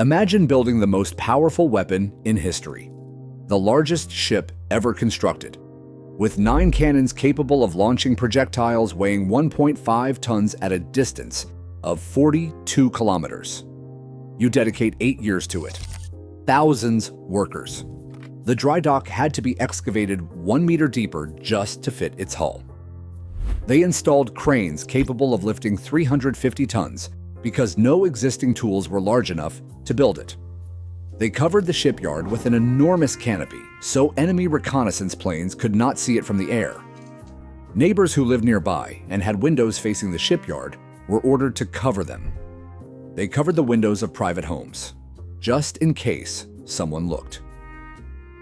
Imagine building the most powerful weapon in history, the largest ship ever constructed, with 9 cannons capable of launching projectiles weighing 1.5 tons at a distance of 42 kilometers. You dedicate 8 years to it. Thousands workers. The dry dock had to be excavated 1 meter deeper just to fit its hull. They installed cranes capable of lifting 350 tons because no existing tools were large enough to build it. They covered the shipyard with an enormous canopy so enemy reconnaissance planes could not see it from the air. Neighbors who lived nearby and had windows facing the shipyard were ordered to cover them. They covered the windows of private homes, just in case someone looked.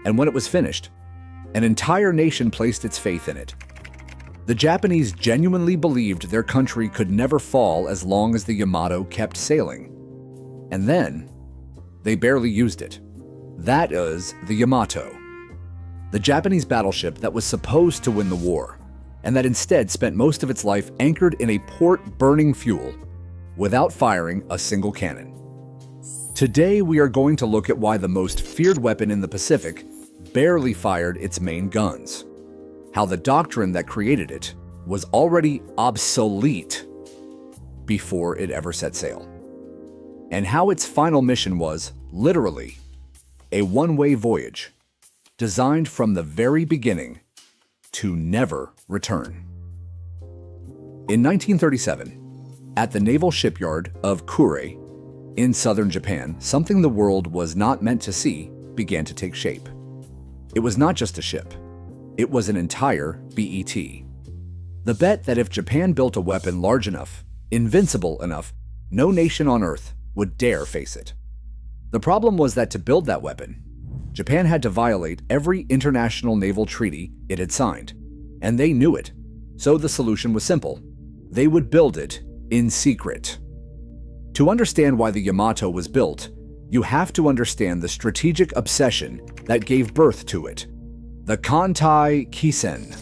And when it was finished, an entire nation placed its faith in it. The Japanese genuinely believed their country could never fall as long as the Yamato kept sailing. And then, they barely used it. That is the Yamato, the Japanese battleship that was supposed to win the war, and that instead spent most of its life anchored in a port burning fuel without firing a single cannon. Today, we are going to look at why the most feared weapon in the Pacific barely fired its main guns, how the doctrine that created it was already obsolete before it ever set sail, and how its final mission was, literally, a one-way voyage designed from the very beginning to never return. In 1937, at the naval shipyard of Kure in southern Japan, something the world was not meant to see began to take shape. It was not just a ship. It was an entire BET. The bet that if Japan built a weapon large enough, invincible enough, no nation on Earth would dare face it. The problem was that to build that weapon, Japan had to violate every international naval treaty it had signed, and they knew it. So the solution was simple. They would build it in secret. To understand why the Yamato was built, you have to understand the strategic obsession that gave birth to it. The Kantai Kisen,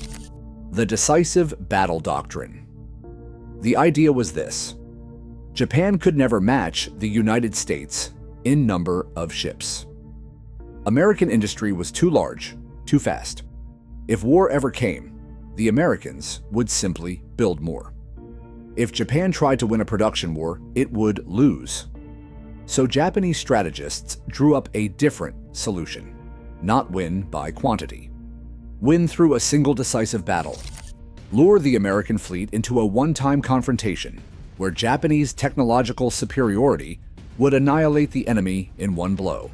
the decisive battle doctrine. The idea was this: Japan could never match the United States in number of ships. American industry was too large, too fast. If war ever came, the Americans would simply build more. If Japan tried to win a production war, it would lose. So Japanese strategists drew up a different solution: not win by quantity. Win through a single decisive battle. Lure the American fleet into a one-time confrontation where Japanese technological superiority would annihilate the enemy in one blow.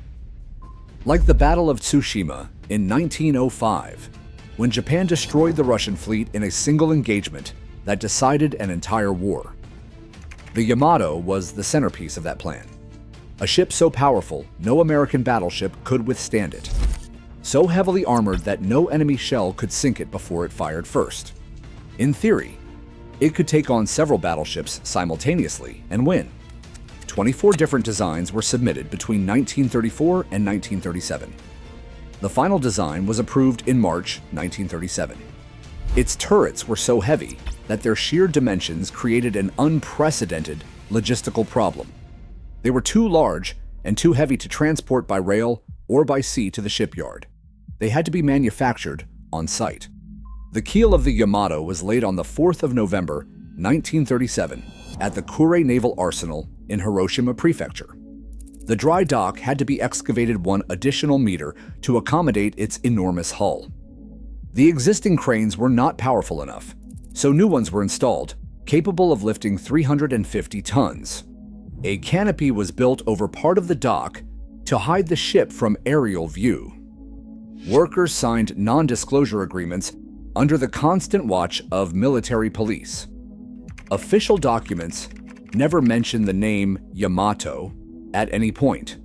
Like the Battle of Tsushima in 1905, when Japan destroyed the Russian fleet in a single engagement that decided an entire war. The Yamato was the centerpiece of that plan. A ship so powerful, no American battleship could withstand it. So heavily armored that no enemy shell could sink it before it fired first. In theory, it could take on several battleships simultaneously and win. 24 different designs were submitted between 1934 and 1937. The final design was approved in March 1937. Its turrets were so heavy that their sheer dimensions created an unprecedented logistical problem. They were too large and too heavy to transport by rail or by sea to the shipyard. They had to be manufactured on site. The keel of the Yamato was laid on the 4th of November, 1937, at the Kure Naval Arsenal in Hiroshima Prefecture. The dry dock had to be excavated 1 additional meter to accommodate its enormous hull. The existing cranes were not powerful enough, so new ones were installed, capable of lifting 350 tons. A canopy was built over part of the dock to hide the ship from aerial view. Workers signed non-disclosure agreements under the constant watch of military police. Official documents never mentioned the name Yamato at any point.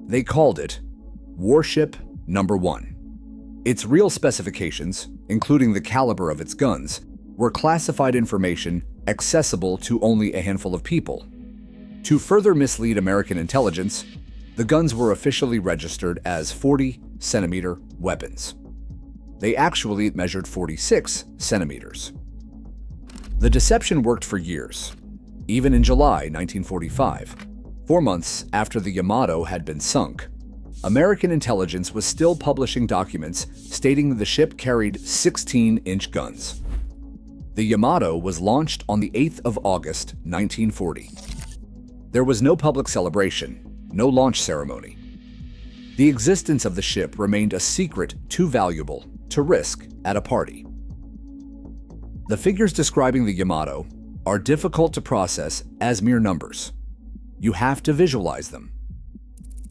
They called it Warship Number 1. Its real specifications, including the caliber of its guns, were classified information accessible to only a handful of people. To further mislead American intelligence, the guns were officially registered as 40-centimeter weapons. They actually measured 46 centimeters. The deception worked for years. Even in July 1945, 4 months after the Yamato had been sunk, American intelligence was still publishing documents stating the ship carried 16-inch guns. The Yamato was launched on the 8th of August, 1940. There was no public celebration, no launch ceremony. The existence of the ship remained a secret too valuable to risk at a party. The figures describing the Yamato are difficult to process as mere numbers. You have to visualize them.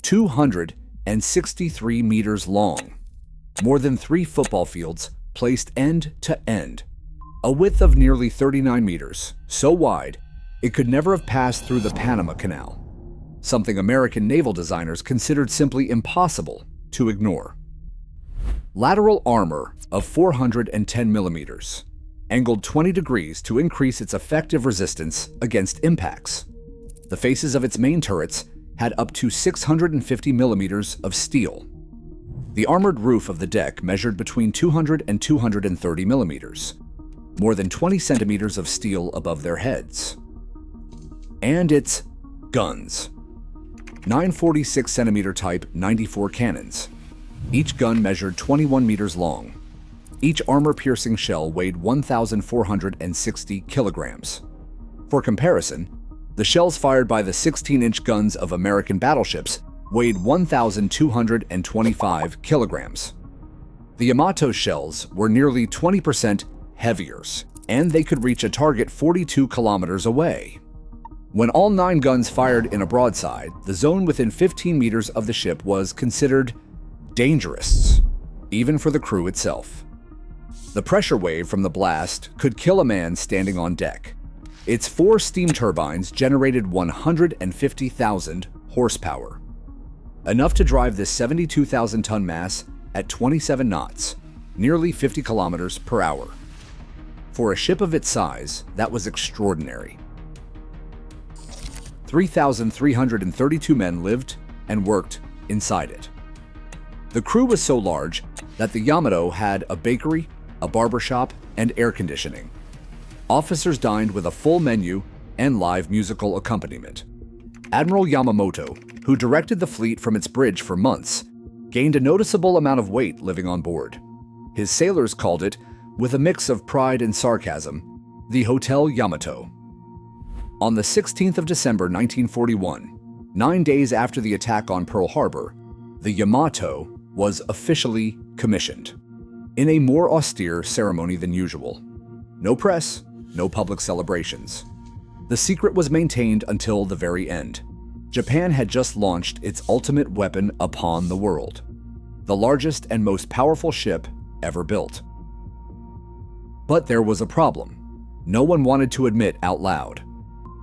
263 meters long, more than 3 football fields placed end to end. A width of nearly 39 meters, so wide it could never have passed through the Panama Canal, something American naval designers considered simply impossible to ignore. Lateral armor of 410 millimeters, angled 20 degrees to increase its effective resistance against impacts. The faces of its main turrets had up to 650 millimeters of steel. The armored roof of the deck measured between 200 and 230 millimeters, more than 20 centimeters of steel above their heads. And its guns. 946 centimeter type 94 cannons. Each gun measured 21 meters long. Each armor-piercing shell weighed 1,460 kilograms. For comparison, the shells fired by the 16-inch guns of American battleships weighed 1,225 kilograms. The Yamato's shells were nearly 20% heavier, and they could reach a target 42 kilometers away. When all 9 guns fired in a broadside, the zone within 15 meters of the ship was considered dangerous, even for the crew itself. The pressure wave from the blast could kill a man standing on deck. Its 4 steam turbines generated 150,000 horsepower, enough to drive this 72,000-ton mass at 27 knots, nearly 50 kilometers per hour. For a ship of its size, that was extraordinary. 3,332 men lived and worked inside it. The crew was so large that the Yamato had a bakery, a barbershop, and air conditioning. Officers dined with a full menu and live musical accompaniment. Admiral Yamamoto, who directed the fleet from its bridge for months, gained a noticeable amount of weight living on board. His sailors called it, with a mix of pride and sarcasm, the Hotel Yamato. On the 16th of December 1941, 9 days after the attack on Pearl Harbor, the Yamato was officially commissioned, in a more austere ceremony than usual. No press, no public celebrations. The secret was maintained until the very end. Japan had just launched its ultimate weapon upon the world, the largest and most powerful ship ever built. But there was a problem no one wanted to admit out loud.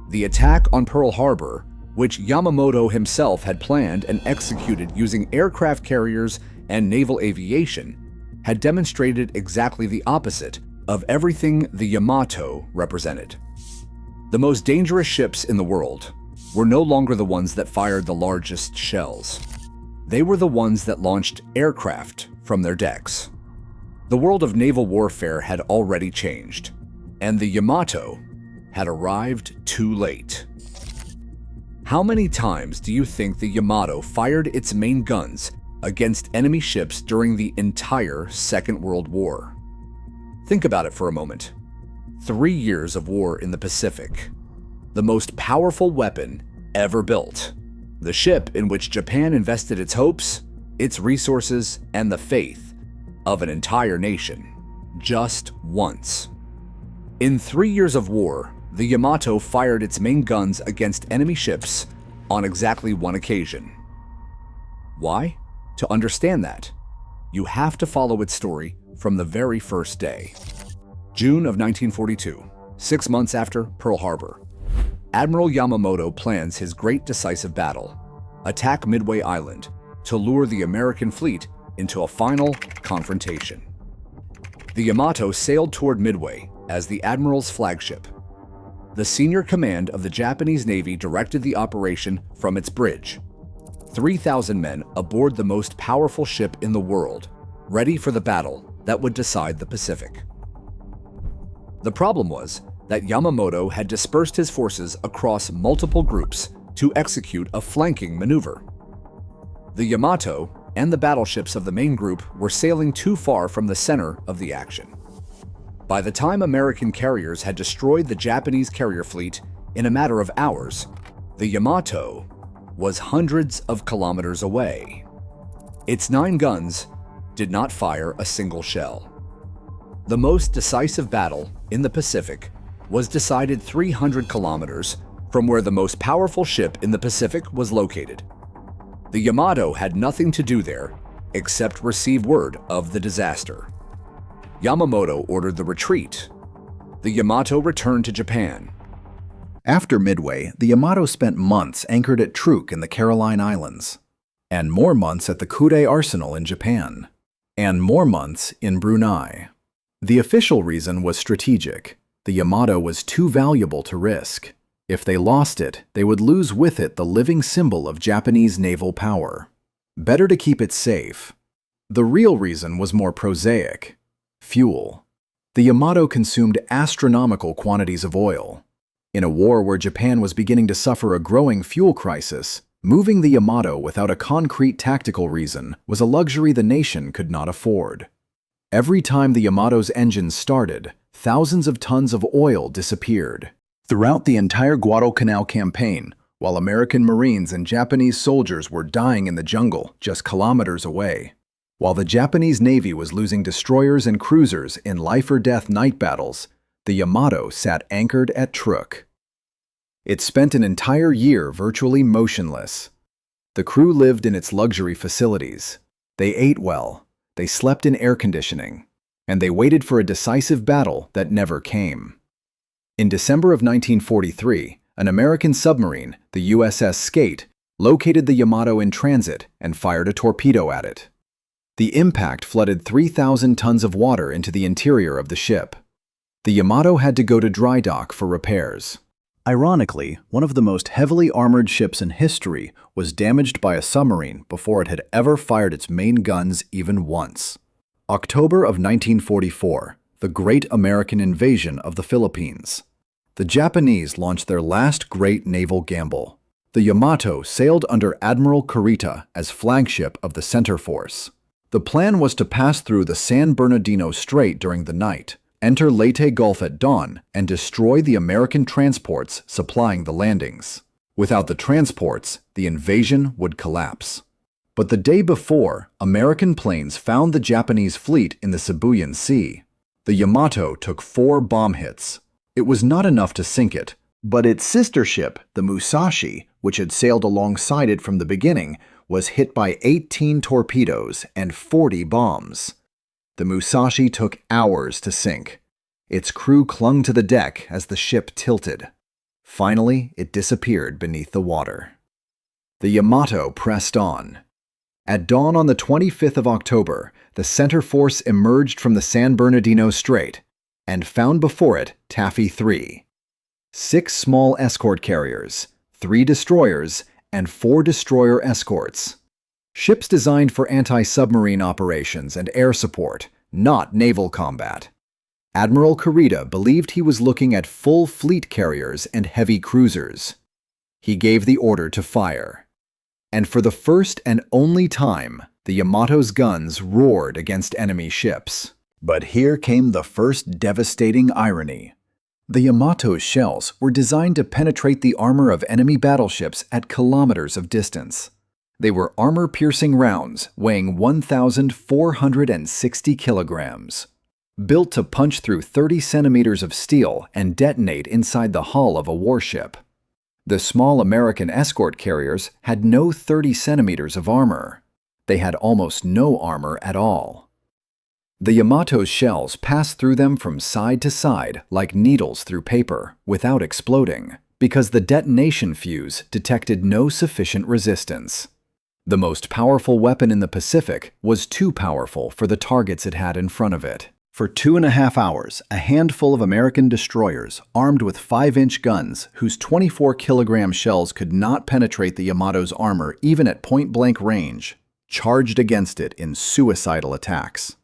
The attack on Pearl Harbor, which Yamamoto himself had planned and executed using aircraft carriers and naval aviation, had demonstrated exactly the opposite of everything the Yamato represented. The most dangerous ships in the world were no longer the ones that fired the largest shells. They were the ones that launched aircraft from their decks. The world of naval warfare had already changed, and the Yamato had arrived too late. How many times do you think the Yamato fired its main guns against enemy ships during the entire Second World War? Think about it for a moment. 3 years of war in the Pacific. The most powerful weapon ever built. The ship in which Japan invested its hopes, its resources, and the faith of an entire nation, just once. In 3 years of war, the Yamato fired its main guns against enemy ships on exactly one occasion. Why? To understand that, you have to follow its story from the very first day. June of 1942, 6 months after Pearl Harbor. Admiral Yamamoto plans his great decisive battle, attack Midway Island, to lure the American fleet into a final confrontation. The Yamato sailed toward Midway as the Admiral's flagship. The senior command of the Japanese Navy directed the operation from its bridge. 3,000 men aboard the most powerful ship in the world, ready for the battle that would decide the Pacific. The problem was that Yamamoto had dispersed his forces across multiple groups to execute a flanking maneuver. The Yamato and the battleships of the main group were sailing too far from the center of the action. By the time American carriers had destroyed the Japanese carrier fleet in a matter of hours, the Yamato was hundreds of kilometers away. Its 9 guns did not fire a single shell. The most decisive battle in the Pacific was decided 300 kilometers from where the most powerful ship in the Pacific was located. The Yamato had nothing to do there except receive word of the disaster. Yamamoto ordered the retreat. The Yamato returned to Japan. After Midway, the Yamato spent months anchored at Truk in the Caroline Islands, and more months at the Kure Arsenal in Japan, and more months in Brunei. The official reason was strategic. The Yamato was too valuable to risk. If they lost it, they would lose with it the living symbol of Japanese naval power. Better to keep it safe. The real reason was more prosaic: fuel. The Yamato consumed astronomical quantities of oil. In a war where Japan was beginning to suffer a growing fuel crisis, moving the Yamato without a concrete tactical reason was a luxury the nation could not afford. Every time the Yamato's engines started, thousands of tons of oil disappeared. Throughout the entire Guadalcanal campaign, while American Marines and Japanese soldiers were dying in the jungle just kilometers away, while the Japanese Navy was losing destroyers and cruisers in life-or-death night battles, the Yamato sat anchored at Truk. It spent an entire year virtually motionless. The crew lived in its luxury facilities. They ate well, they slept in air conditioning, and they waited for a decisive battle that never came. In December of 1943, an American submarine, the USS Skate, located the Yamato in transit and fired a torpedo at it. The impact flooded 3,000 tons of water into the interior of the ship. The Yamato had to go to dry dock for repairs. Ironically, one of the most heavily armored ships in history was damaged by a submarine before it had ever fired its main guns even once. October of 1944, the Great American Invasion of the Philippines. The Japanese launched their last great naval gamble. The Yamato sailed under Admiral Kurita as flagship of the center force. The plan was to pass through the San Bernardino Strait during the night, enter Leyte Gulf at dawn, and destroy the American transports supplying the landings. Without the transports, the invasion would collapse. But the day before, American planes found the Japanese fleet in the Sibuyan Sea. The Yamato took 4 bomb hits. It was not enough to sink it, but its sister ship, the Musashi, which had sailed alongside it from the beginning, was hit by 18 torpedoes and 40 bombs. The Musashi took hours to sink. Its crew clung to the deck as the ship tilted. Finally, it disappeared beneath the water. The Yamato pressed on. At dawn on the 25th of October, the center force emerged from the San Bernardino Strait and found before it Taffy 3. 6 small escort carriers, 3 destroyers, and 4 destroyer escorts. Ships designed for anti-submarine operations and air support, not naval combat. Admiral Kurita believed he was looking at full fleet carriers and heavy cruisers. He gave the order to fire. And for the first and only time, the Yamato's guns roared against enemy ships. But here came the first devastating irony. The Yamato's shells were designed to penetrate the armor of enemy battleships at kilometers of distance. They were armor-piercing rounds weighing 1,460 kilograms. Built to punch through 30 centimeters of steel and detonate inside the hull of a warship. The small American escort carriers had no 30 centimeters of armor. They had almost no armor at all. The Yamato's shells passed through them from side to side like needles through paper without exploding, because the detonation fuse detected no sufficient resistance. The most powerful weapon in the Pacific was too powerful for the targets it had in front of it. For 2.5 hours, a handful of American destroyers, armed with 5-inch guns whose 24-kilogram shells could not penetrate the Yamato's armor even at point-blank range, charged against it in suicidal attacks.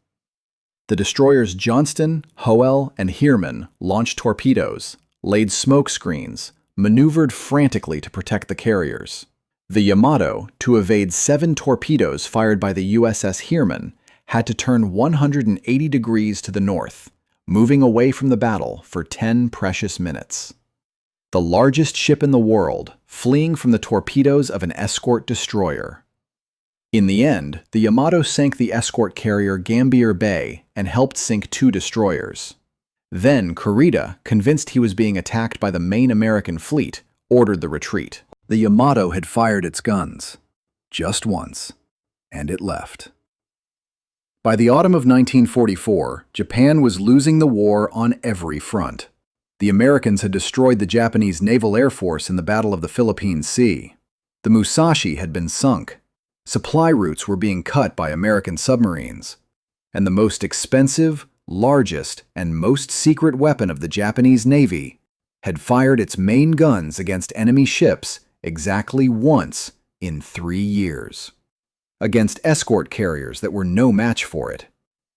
The destroyers Johnston, Howell, and Heermann launched torpedoes, laid smoke screens, maneuvered frantically to protect the carriers. The Yamato, to evade 7 torpedoes fired by the USS Heermann, had to turn 180 degrees to the north, moving away from the battle for 10 precious minutes. The largest ship in the world, fleeing from the torpedoes of an escort destroyer. In the end, the Yamato sank the escort carrier Gambier Bay and helped sink 2 destroyers. Then Kurita, convinced he was being attacked by the main American fleet, ordered the retreat. The Yamato had fired its guns, just once, and it left. By the autumn of 1944, Japan was losing the war on every front. The Americans had destroyed the Japanese Naval Air Force in the Battle of the Philippine Sea. The Musashi had been sunk. Supply routes were being cut by American submarines. And the most expensive, largest, and most secret weapon of the Japanese Navy had fired its main guns against enemy ships exactly once in 3 years. Against escort carriers that were no match for it.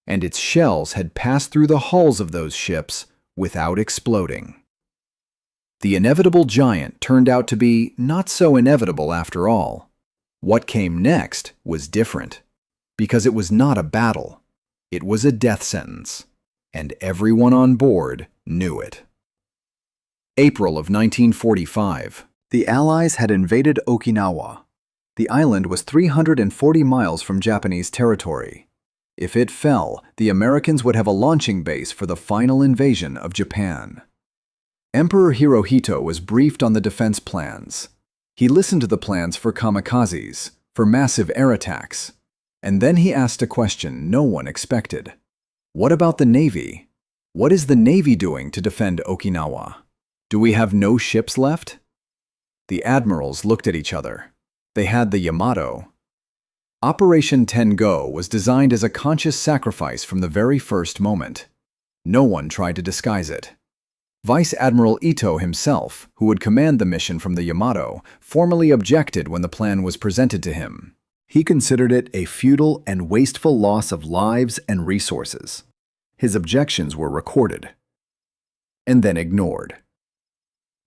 And its shells had passed through the hulls of those ships without exploding. The inevitable giant turned out to be not so inevitable after all. What came next was different, because it was not a battle. It was a death sentence, and everyone on board knew it. April of 1945. The Allies had invaded Okinawa. The island was 340 miles from Japanese territory. If it fell, the Americans would have a launching base for the final invasion of Japan. Emperor Hirohito was briefed on the defense plans. He listened to the plans for kamikazes, for massive air attacks. And then he asked a question no one expected. What about the Navy? What is the Navy doing to defend Okinawa? Do we have no ships left? The admirals looked at each other. They had the Yamato. Operation Tengo was designed as a conscious sacrifice from the very first moment. No one tried to disguise it. Vice Admiral Ito himself, who would command the mission from the Yamato, formally objected when the plan was presented to him. He considered it a futile and wasteful loss of lives and resources. His objections were recorded and then ignored.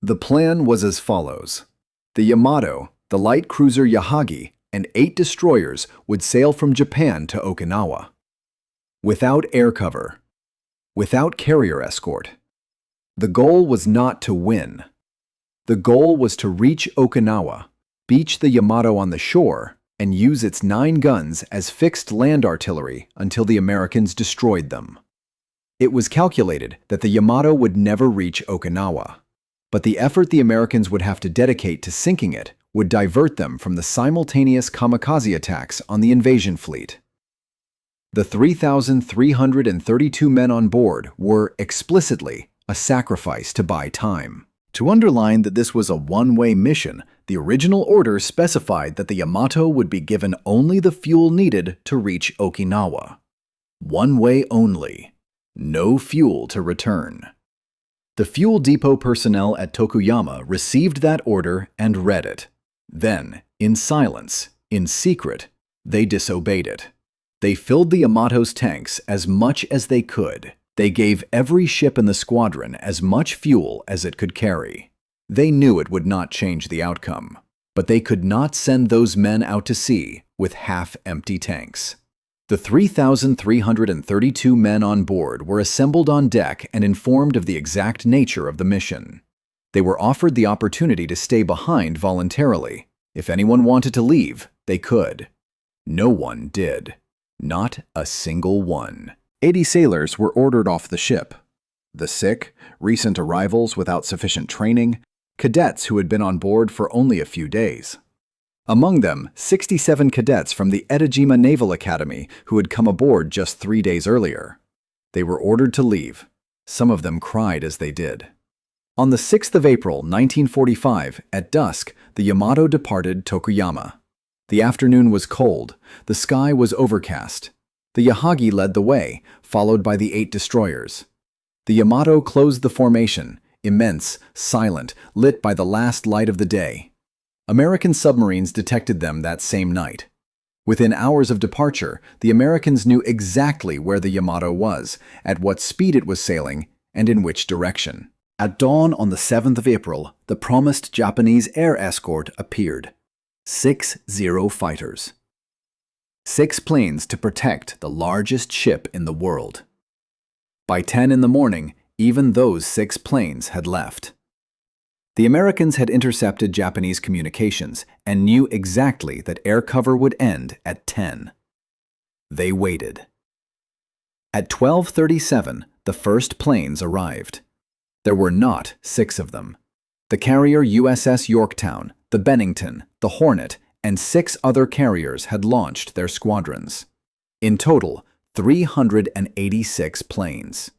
The plan was as follows. The Yamato, the light cruiser Yahagi, and 8 destroyers would sail from Japan to Okinawa. Without air cover, without carrier escort. The goal was not to win. The goal was to reach Okinawa, beach the Yamato on the shore, and use its 9 guns as fixed land artillery until the Americans destroyed them. It was calculated that the Yamato would never reach Okinawa, but the effort the Americans would have to dedicate to sinking it would divert them from the simultaneous kamikaze attacks on the invasion fleet. The 3,332 men on board were, explicitly, a sacrifice to buy time. To underline that this was a one-way mission, the original order specified that the Yamato would be given only the fuel needed to reach Okinawa. One way only. No fuel to return. The fuel depot personnel at Tokuyama received that order and read it. Then, in silence, in secret, they disobeyed it. They filled the Yamato's tanks as much as they could. They gave every ship in the squadron as much fuel as it could carry. They knew it would not change the outcome, but they could not send those men out to sea with half-empty tanks. The 3,332 men on board were assembled on deck and informed of the exact nature of the mission. They were offered the opportunity to stay behind voluntarily. If anyone wanted to leave, they could. No one did. Not a single one. 80 sailors were ordered off the ship. The sick, recent arrivals without sufficient training, cadets who had been on board for only a few days. Among them, 67 cadets from the Etajima Naval Academy who had come aboard just 3 days earlier. They were ordered to leave. Some of them cried as they did. On the 6th of April, 1945, at dusk, the Yamato departed Tokuyama. The afternoon was cold. The sky was overcast. The Yahagi led the way, followed by the 8 destroyers. The Yamato closed the formation, immense, silent, lit by the last light of the day. American submarines detected them that same night. Within hours of departure, the Americans knew exactly where the Yamato was, at what speed it was sailing, and in which direction. At dawn on the 7th of April, the promised Japanese air escort appeared. 60 fighters. 6 planes to protect the largest ship in the world. By 10 in the morning, even those 6 planes had left. The Americans had intercepted Japanese communications and knew exactly that air cover would end at 10. They waited. At 12:37, the first planes arrived. There were not 6 of them. The carrier USS Yorktown, the Bennington, the Hornet, and 6 other carriers had launched their squadrons. In total, 386 planes.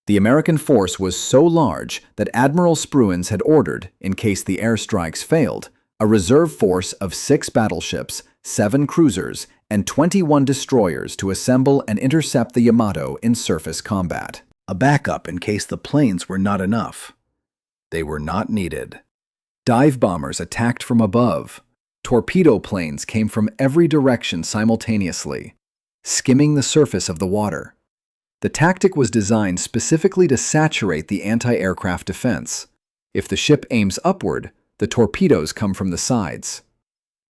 The American force was so large that Admiral Spruance had ordered, in case the airstrikes failed, a reserve force of 6 battleships, 7 cruisers, and 21 destroyers to assemble and intercept the Yamato in surface combat. A backup in case the planes were not enough. They were not needed. Dive bombers attacked from above. Torpedo planes came from every direction simultaneously, skimming the surface of the water. The tactic was designed specifically to saturate the anti-aircraft defense. If the ship aims upward, the torpedoes come from the sides.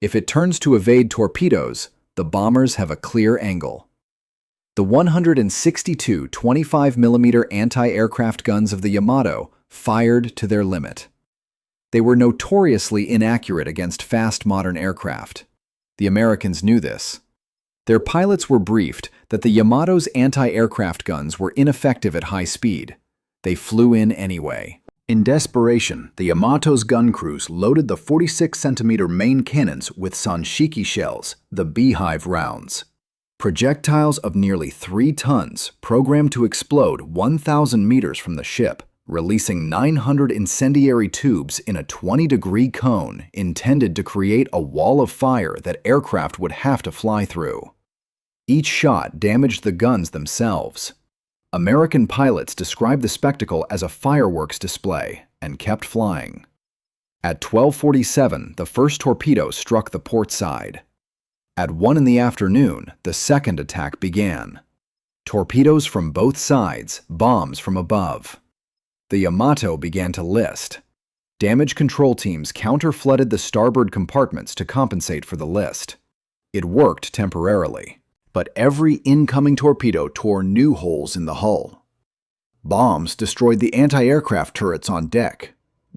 If it turns to evade torpedoes, the bombers have a clear angle. The 162 25mm anti-aircraft guns of the Yamato fired to their limit. They were notoriously inaccurate against fast modern aircraft. The Americans knew this. Their pilots were briefed that the Yamato's anti-aircraft guns were ineffective at high speed. They flew in anyway. In desperation, the Yamato's gun crews loaded the 46cm main cannons with Sanshiki shells, the beehive rounds. Projectiles of nearly 3 tons programmed to explode 1,000 meters from the ship, releasing 900 incendiary tubes in a 20-degree cone intended to create a wall of fire that aircraft would have to fly through. Each shot damaged the guns themselves. American pilots described the spectacle as a fireworks display and kept flying. At 12:47, the first torpedo struck the port side. At 1 in the afternoon, the second attack began. Torpedoes from both sides, bombs from above. The Yamato began to list. Damage control teams counter-flooded the starboard compartments to compensate for the list. It worked temporarily, but every incoming torpedo tore new holes in the hull. Bombs destroyed the anti-aircraft turrets on deck.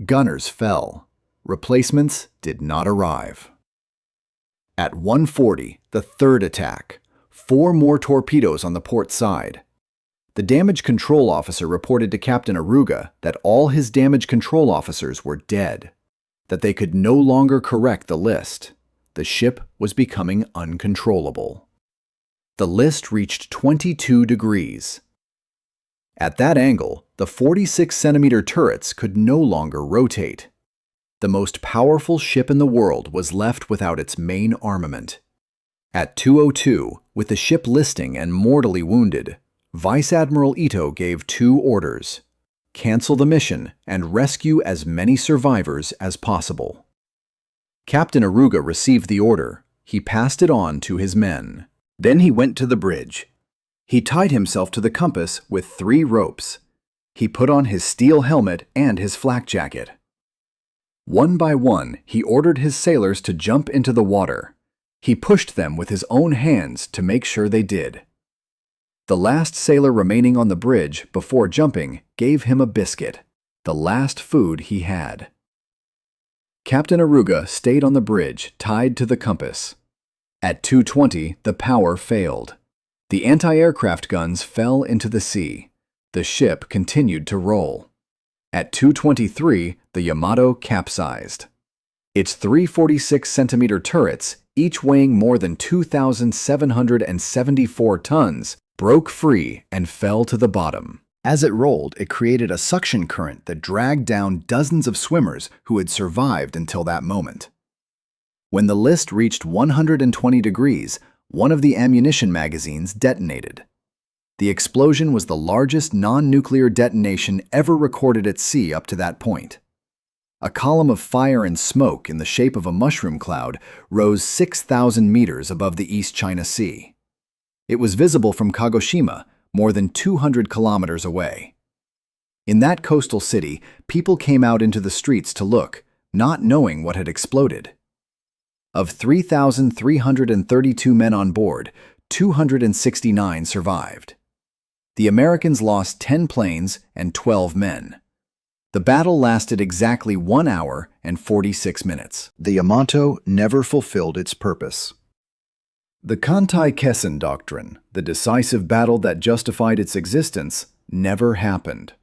Gunners fell. Replacements did not arrive. At 1:40, the third attack. 4 more torpedoes on the port side. The damage control officer reported to Captain Aruga that all his damage control officers were dead, that they could no longer correct the list. The ship was becoming uncontrollable. The list reached 22 degrees. At that angle, the 46cm turrets could no longer rotate. The most powerful ship in the world was left without its main armament. At 2:02, with the ship listing and mortally wounded, Vice Admiral Ito gave 2 orders: cancel the mission and rescue as many survivors as possible. Captain Aruga received the order. He passed it on to his men. Then he went to the bridge. He tied himself to the compass with 3 ropes. He put on his steel helmet and his flak jacket. One by one, he ordered his sailors to jump into the water. He pushed them with his own hands to make sure they did. The last sailor remaining on the bridge before jumping gave him a biscuit, the last food he had. Captain Aruga stayed on the bridge, tied to the compass. At 2:20, the power failed. The anti-aircraft guns fell into the sea. The ship continued to roll. At 2:23, the Yamato capsized. Its 3 46cm turrets, each weighing more than 2,774 tons, broke free and fell to the bottom. As it rolled, it created a suction current that dragged down dozens of swimmers who had survived until that moment. When the list reached 120 degrees, one of the ammunition magazines detonated. The explosion was the largest non-nuclear detonation ever recorded at sea up to that point. A column of fire and smoke in the shape of a mushroom cloud rose 6,000 meters above the East China Sea. It was visible from Kagoshima, more than 200 kilometers away. In that coastal city, people came out into the streets to look, not knowing what had exploded. Of 3,332 men on board, 269 survived. The Americans lost 10 planes and 12 men. The battle lasted exactly 1 hour and 46 minutes. The Yamato never fulfilled its purpose. The Kantai-Kessen doctrine, the decisive battle that justified its existence, never happened.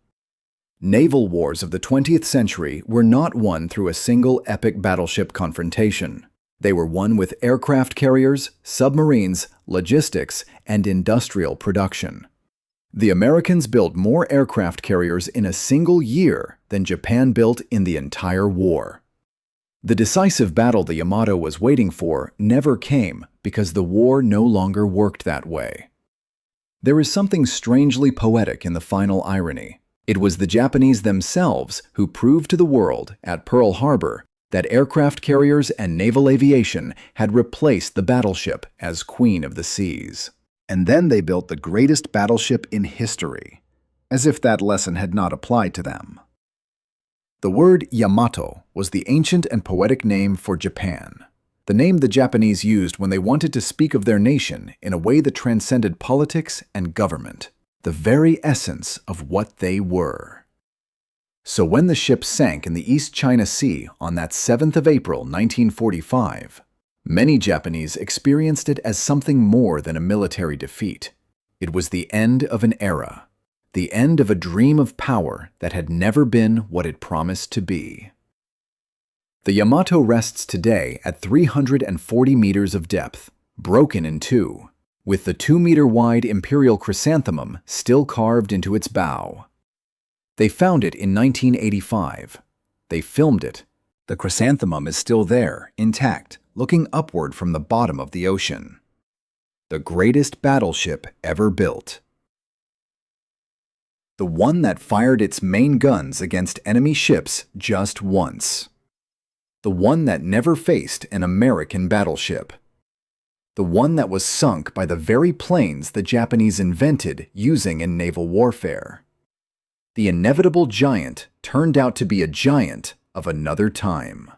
Naval wars of the 20th century were not won through a single epic battleship confrontation. They were won with aircraft carriers, submarines, logistics, and industrial production. The Americans built more aircraft carriers in a single year than Japan built in the entire war. The decisive battle the Yamato was waiting for never came because the war no longer worked that way. There is something strangely poetic in the final irony. It was the Japanese themselves who proved to the world at Pearl Harbor that aircraft carriers and naval aviation had replaced the battleship as queen of the seas. And then they built the greatest battleship in history, as if that lesson had not applied to them. The word Yamato was the ancient and poetic name for Japan, the name the Japanese used when they wanted to speak of their nation in a way that transcended politics and government, the very essence of what they were. So when the ship sank in the East China Sea on that 7th of April, 1945, many Japanese experienced it as something more than a military defeat. It was the end of an era, the end of a dream of power that had never been what it promised to be. The Yamato rests today at 340 meters of depth, broken in two, with the 2-meter-wide imperial chrysanthemum still carved into its bow. They found it in 1985. They filmed it. The chrysanthemum is still there, intact, looking upward from the bottom of the ocean. The greatest battleship ever built. The one that fired its main guns against enemy ships just once. The one that never faced an American battleship. The one that was sunk by the very planes the Japanese invented using in naval warfare. The inevitable giant turned out to be a giant of another time.